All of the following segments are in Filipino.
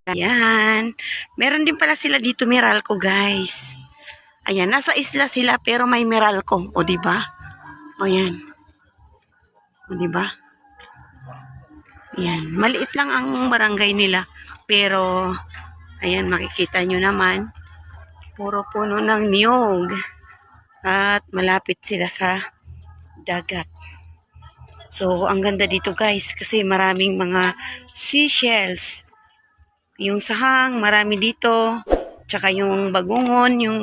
Ayan. Meron din pala sila dito Meralco, guys. Ayan, nasa isla sila pero may Meralco. O, diba? O, yan. O, diba? Ayan. Maliit lang ang barangay nila. Pero, ayan, makikita nyo naman. Puro puno ng niyog. At malapit sila sa dagat. So, ang ganda dito, guys. Kasi maraming mga seashells. Yung sahang, marami dito. Tsaka yung bagungon, yung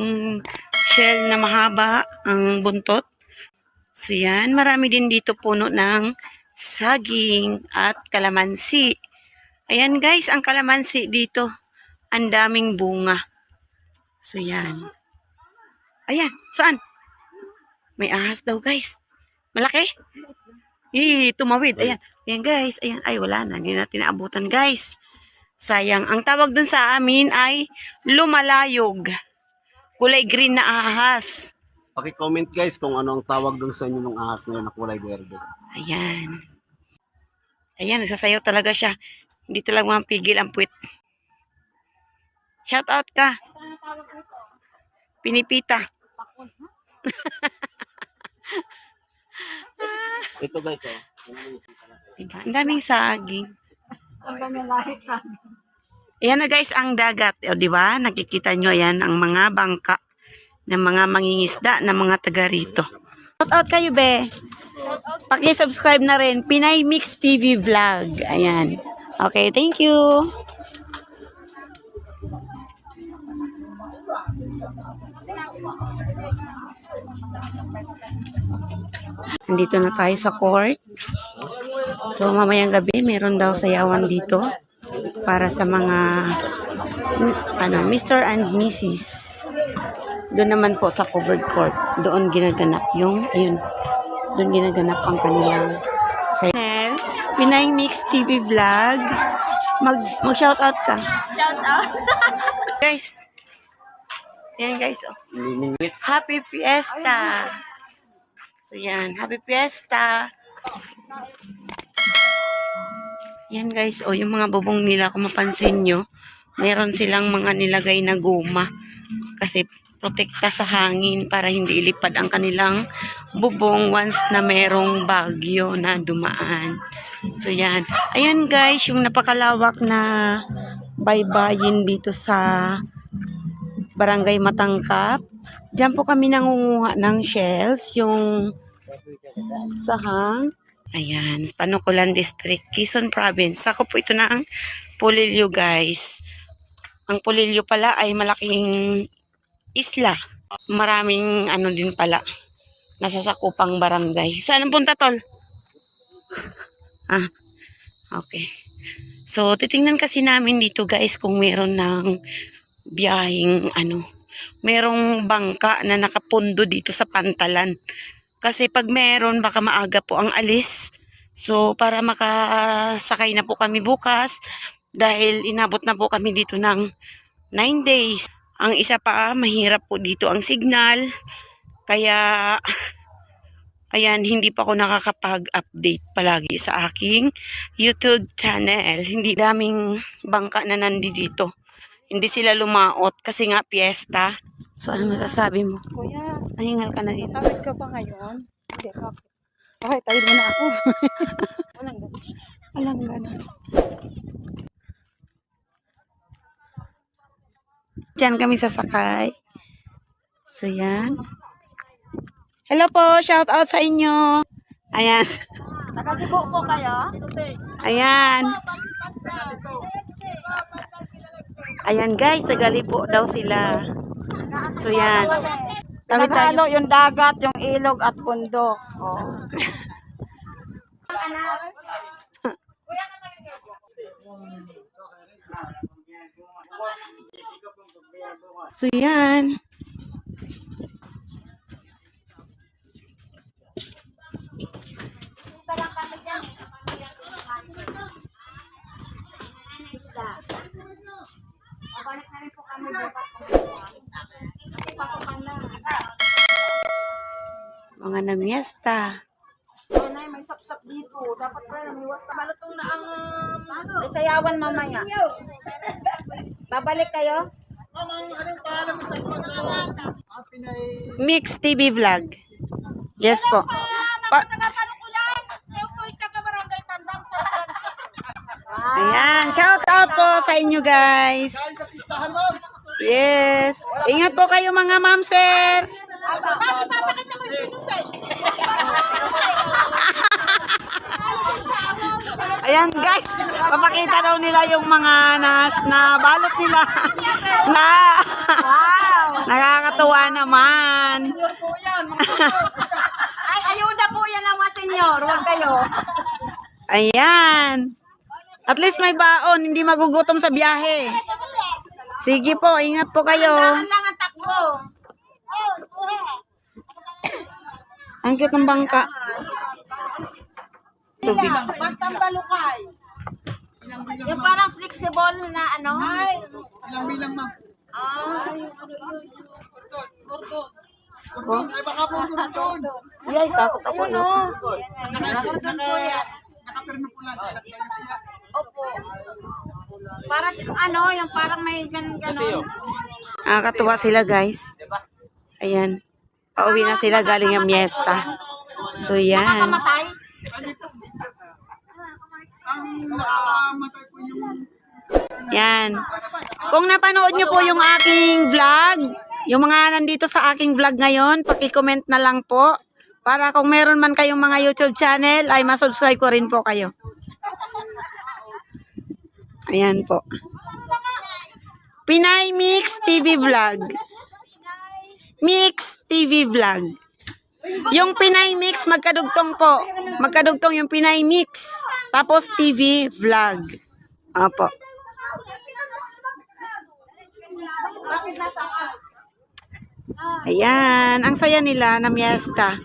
shell na mahaba, ang buntot. So yan, marami din dito puno ng saging at kalamansi. Ayan guys, ang kalamansi dito, ang daming bunga. So yan. Ayan, saan? May ahas daw guys. Malaki? Tumawid. Ayan. Ayan guys, ayan. Ay wala na, hindi natin naabutan guys. Sayang. Ang tawag dun sa amin ay lumalayog. Kulay green na ahas. Paki-comment guys kung ano ang tawag dun sa inyo ng ahas nila na kulay verde. Ayan. Ayan, nagsasayaw talaga siya. Hindi talaga mapigil ang puwit. Shout out ka. Pinipita. Ito guys, oh. Diba? Ang daming saging. Ayan na guys, ang dagat. O, diba? Nakikita nyo, ayan, ang mga bangka ng mga mangingisda na mga taga rito. Shout out kayo, be. Paki-subscribe na rin. Pinay Mix TV Vlog. Ayan. Okay, thank you. Nandito na tayo sa court. So, mamayang gabi, meron daw sayawan dito para sa mga Mr. and Mrs. Doon naman po sa covered court. Doon ginaganap yung, ayun, doon ginaganap ang kanilang sayawan. Pinay Mix TV Vlog. Mag-shout out ka. Shout out. Guys. Ayan guys. Oh. Happy Fiesta. So yan. Happy Fiesta. Yan guys, o yung mga bubong nila, kung mapansin nyo, mayroon silang mga nilagay na guma kasi protekta sa hangin para hindi ilipad ang kanilang bubong once na merong bagyo na dumaan. So yan. Ayan guys, yung napakalawak na baybayin dito sa Barangay Matangkap. Diyan po kami nangunguha ng shells, yung sahang. Ayan, Panukulan District, Quezon Province. Sako po ito na ang Pulilio guys. Ang Pulilio pala ay malaking isla. Maraming ano din pala. Nasa sakupang barangay. Saan ang punta tol? Ah, okay. So, titingnan kasi namin dito guys kung meron ng biyaheng merong bangka na nakapundo dito sa pantalan. Kasi pag meron, baka maaga po ang alis. So, para makasakay na po kami bukas, dahil inabot na po kami dito ng 9 days. Ang isa pa, mahirap po dito ang signal. Kaya, ayan, hindi pa ako nakakapag-update palagi sa aking YouTube channel. Hindi daming bangka na nandito. Hindi sila lumaot kasi nga piyesta. So, ano masasabi mo? Kuya, Nahingal ka na dito. tawid ka ba ngayon? Hindi, bakit? Okay, tawid mo na ako. Walang ganun. Walang ganun. Diyan kami sasakay. So, yan. Hello po, shout out sa inyo. Ayan. Nakasipo po kayo? Ayan. Ayan guys, tagalipo daw sila. So, yan. Tawid tayo. Naghalo yung dagat, yung ilog at bundok. Oh. So, yan. Mga namiesta. Nay, may may sapsap dito. Dapat pa may wasta. Malutong na ang... May sayawan mamaya. Babalik kayo? Mix TV Vlog. Yes po. Ayan, shout out po sa inyo guys. Yes. Ingat po kayo mga ma'am sir. Ayan guys, papakita daw nila yung mga na balot nila. Na nakakatuwa naman. Ay, ayuda po yan ang mga senyor. Huwag kayo. Ayan. At least may baon, hindi magugutom sa biyahe. Sige po, ingat po kayo. Saan lang ang takbo? Ang cute ng bangka. Tubig. Bastang balukay. Yung parang flexible na ano? Ilang bilang ma'am? Oh. Ay baka po doon. Ay, takot ako. No? Nakapirno po lang sa sakya yung siya. Opo. Para ano, yung parang may ganon. Nakakatuwa sila guys. Ayan. Pauwi na sila galing ang miesta. So yan. Nakakamatay? Ang nakamatay po yung... Yan. Kung napanood nyo po yung aking vlog, yung mga nandito sa aking vlog ngayon, paki-comment na lang po. Para kung meron man kayong mga YouTube channel, ay masubscribe ko rin po kayo. Ayan po. Pinay Mix TV Vlog. Mix TV Vlog. Yung Pinay Mix, magkadugtong po. Magkadugtong yung Pinay Mix. Tapos TV Vlog. Apo. Ayan. Ang saya nila na miesta.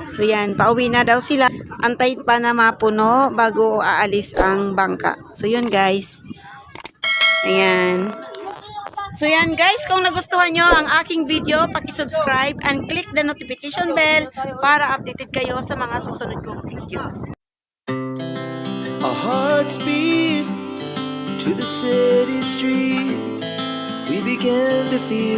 So yan, pauwi na daw sila. Antay pa na mapuno bago aalis ang bangka. So yun guys. Ayan. So yan guys, kung nagustuhan nyo ang aking video, paki-subscribe and click the notification bell para updated kayo sa mga susunod kong videos. Our hearts beat to the city streets. We began to feel